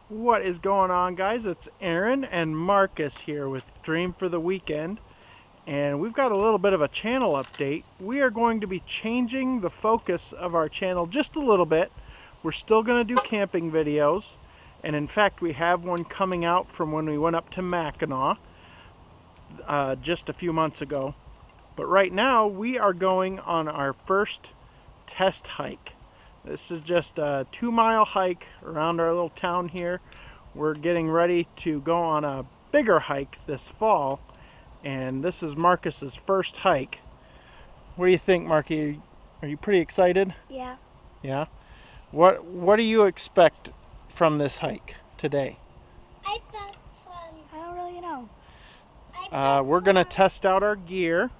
What is going on, guys? It's Aaron and Marcus here with Dream for the Weekend, and we've got a little bit of a channel update. We are going to be changing the focus of our channel just a little bit. We're still going to do camping videos, and in fact we have one coming out from when we went up to Mackinac just a few months ago. But right now we are going on our first test hike. This is just a 2-mile hike around our little town here. We're getting ready to go on a bigger hike this fall, and this is Marcus's first hike. What do you think, Marky? Are you pretty excited? Yeah. Yeah? What do you expect from this hike today? I thought fun. I don't really know. We're going to test out our gear.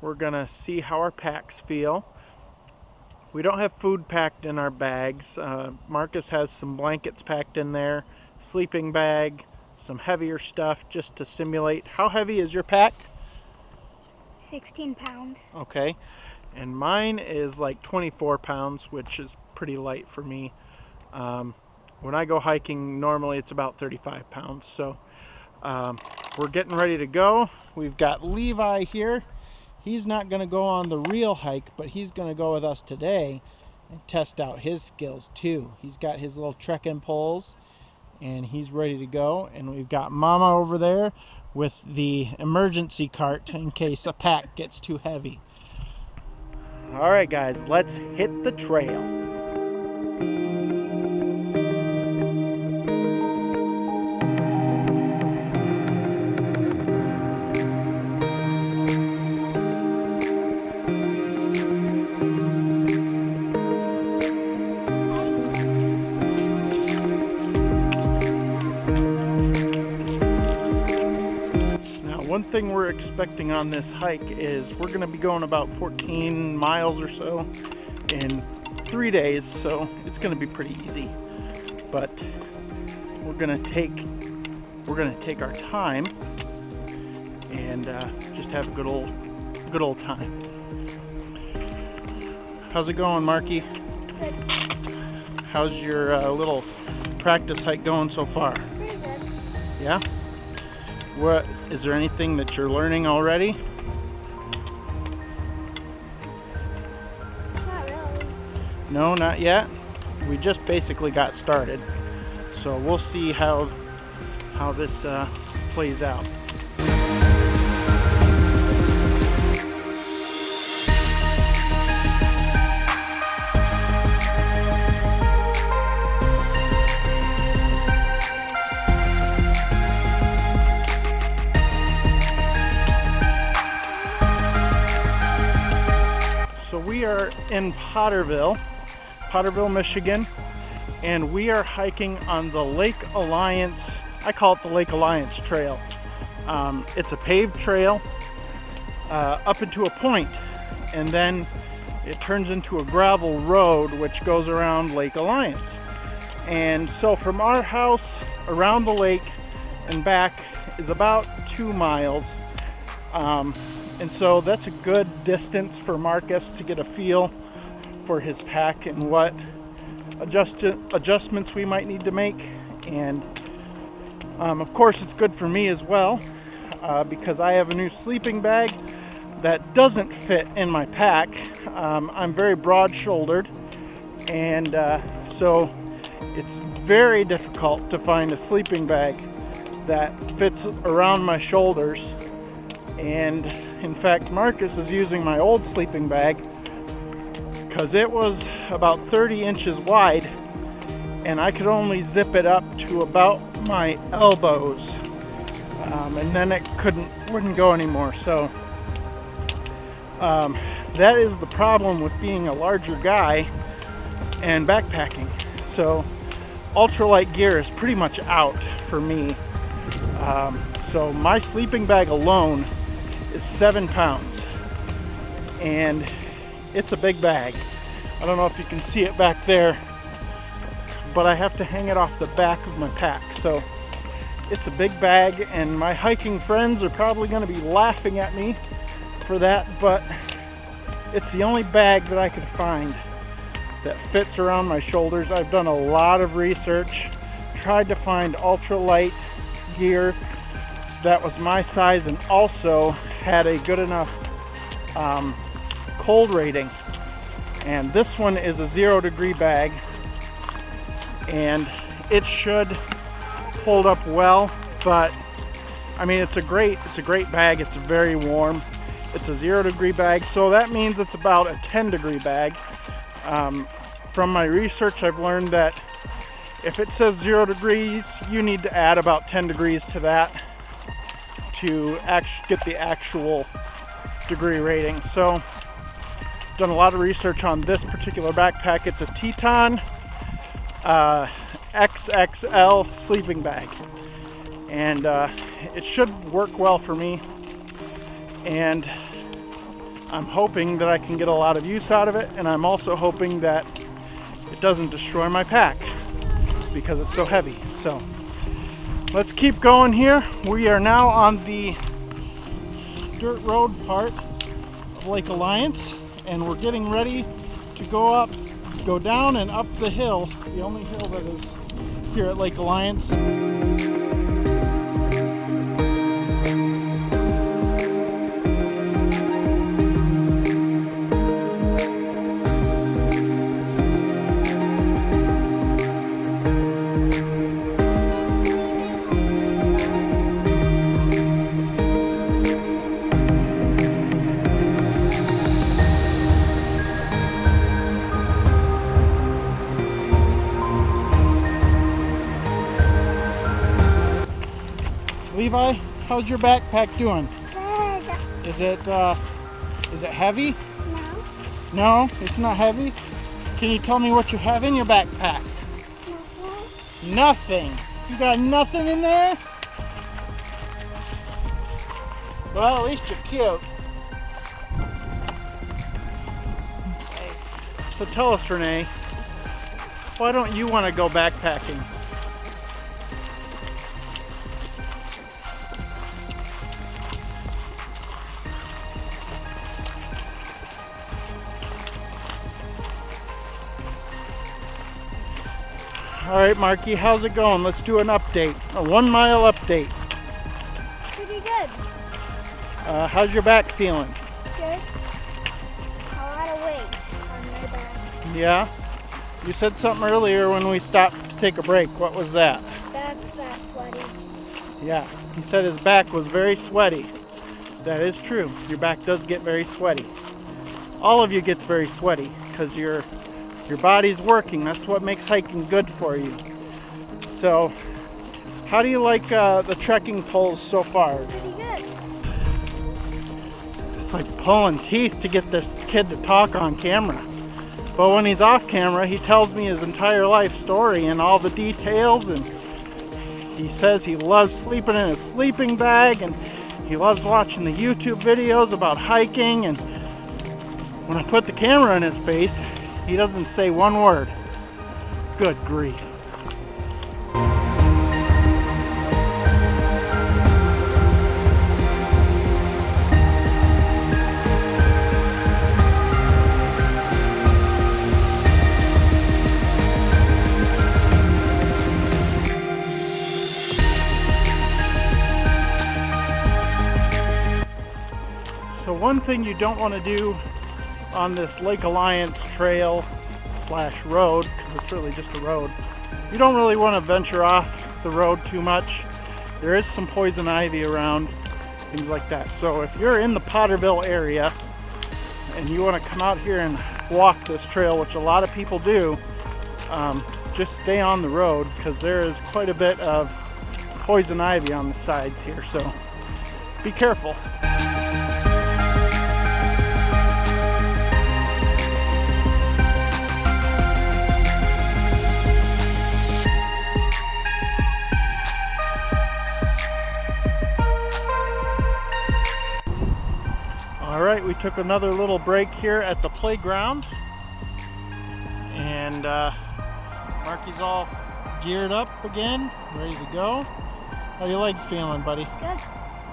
We're going to see how our packs feel. We don't have food packed in our bags. Marcus has some blankets packed in there, sleeping bag, some heavier stuff just to simulate. How heavy is your pack? 16 pounds. Okay. And mine is like 24 pounds, which is pretty light for me. When I go hiking, normally it's about 35 pounds. So we're getting ready to go. We've got Levi here. He's not going to go on the real hike, but he's going to go with us today and test out his skills too. He's got his little trekking poles and he's ready to go. And we've got Mama over there with the emergency cart in case a pack gets too heavy. All right, guys, let's hit the trail. One thing we're expecting on this hike is we're going to be going about 14 miles or so in 3 days, so it's going to be pretty easy. But we're going to take our time and just have a good old time. How's it going, Marky? Good. How's your little practice hike going so far? Pretty good. Yeah? What is there anything that you're learning already? Not really. No, not yet. We just basically got started, so we'll see how this plays out. So we are in Potterville, Michigan, and we are hiking on the Lake Alliance. I call it the Lake Alliance Trail. It's a paved trail up into a point, and then it turns into a gravel road which goes around Lake Alliance. And so from our house around the lake and back is about 2 miles. And so that's a good distance for Marcus to get a feel for his pack and what adjustments we might need to make. And of course it's good for me as well because I have a new sleeping bag that doesn't fit in my pack. I'm very broad-shouldered, and so it's very difficult to find a sleeping bag that fits around my shoulders. And in fact, Marcus is using my old sleeping bag because it was about 30 inches wide and I could only zip it up to about my elbows, and then it wouldn't go anymore. So that is the problem with being a larger guy and backpacking. So ultralight gear is pretty much out for me. So my sleeping bag alone is 7 pounds, and it's a big bag. I don't know if you can see it back there, but I have to hang it off the back of my pack. So it's a big bag, and my hiking friends are probably going to be laughing at me for that, but it's the only bag that I could find that fits around my shoulders. I've done a lot of research tried to find ultralight gear that was my size and also had a good enough cold rating. And this one is a 0-degree bag, and it should hold up well. But I mean, it's a great bag. It's very warm. It's a 0-degree bag, so that means it's about a 10-degree bag. From my research, I've learned that if it says 0 degrees, you need to add about 10 degrees to that to get the actual degree rating. So I've done a lot of research on this particular backpack. It's a Teton XXL sleeping bag, and it should work well for me, and I'm hoping that I can get a lot of use out of it, and I'm also hoping that it doesn't destroy my pack because it's so heavy. So let's keep going here. We are now on the dirt road part of Lake Alliance, and we're getting ready to go down and up the hill, the only hill that is here at Lake Alliance. Levi, how's your backpack doing? Good. Is it heavy? No. No, it's not heavy. Can you tell me what you have in your backpack? Nothing. Nothing. You got nothing in there? Well, at least you're cute. So tell us, Renee, why don't you want to go backpacking? All right, Marky, how's it going? Let's do an update, a 1 mile update. Pretty good. How's your back feeling? Good. A lot of weight on my back. Yeah? You said something earlier when we stopped to take a break. What was that? Back sweaty. Yeah, he said his back was very sweaty. That is true. Your back does get very sweaty. All of you gets very sweaty because your body's working. That's what makes hiking good for you. So, how do you like the trekking poles so far? Pretty good. It's like pulling teeth to get this kid to talk on camera. But when he's off camera, he tells me his entire life story and all the details, and he says he loves sleeping in his sleeping bag, and he loves watching the YouTube videos about hiking, and when I put the camera in his face, he doesn't say one word. Good grief. So one thing you don't want to do on this Lake Alliance trail / road, because it's really just a road, you don't really want to venture off the road too much. There is some poison ivy around, things like that. So if you're in the Potterville area and you want to come out here and walk this trail, which a lot of people do, just stay on the road because there is quite a bit of poison ivy on the sides here, so be careful. Alright, we took another little break here at the playground, and Marky's all geared up again, ready to go. How are your legs feeling, buddy? Good.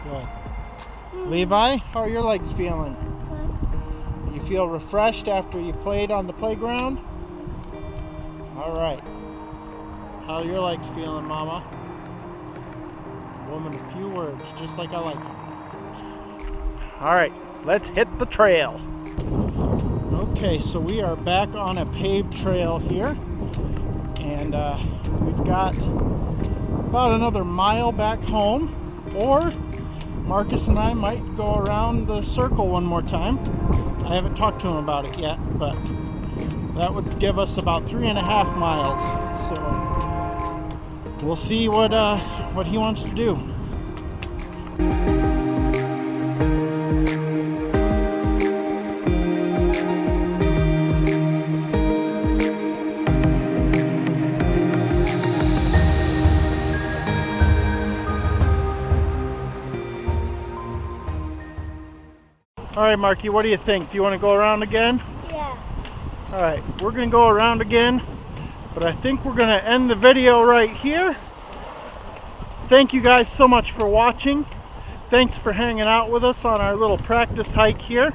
Good. Levi, how are your legs feeling? Good. You feel refreshed after you played on the playground? Alright. How are your legs feeling, Mama? Woman, a few words, just like I like them. All right, let's hit the trail. Okay, so we are back on a paved trail here, and we've got about another mile back home, or Marcus and I might go around the circle one more time. I haven't talked to him about it yet, but that would give us about 3.5 miles. So we'll see what he wants to do. All right, Marky, what do you think? Do you want to go around again? Yeah. All right, we're going to go around again, but I think we're going to end the video right here. Thank you guys so much for watching. Thanks for hanging out with us on our little practice hike here.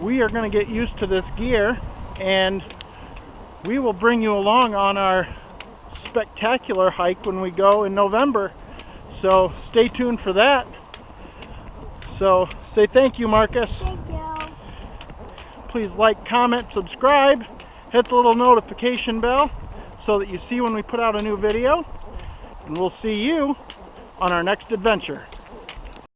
We are going to get used to this gear, and we will bring you along on our spectacular hike when we go in November. So stay tuned for that. So say thank you, Marcus. Thank you. Please like, comment, subscribe, hit the little notification bell so that you see when we put out a new video. And we'll see you on our next adventure.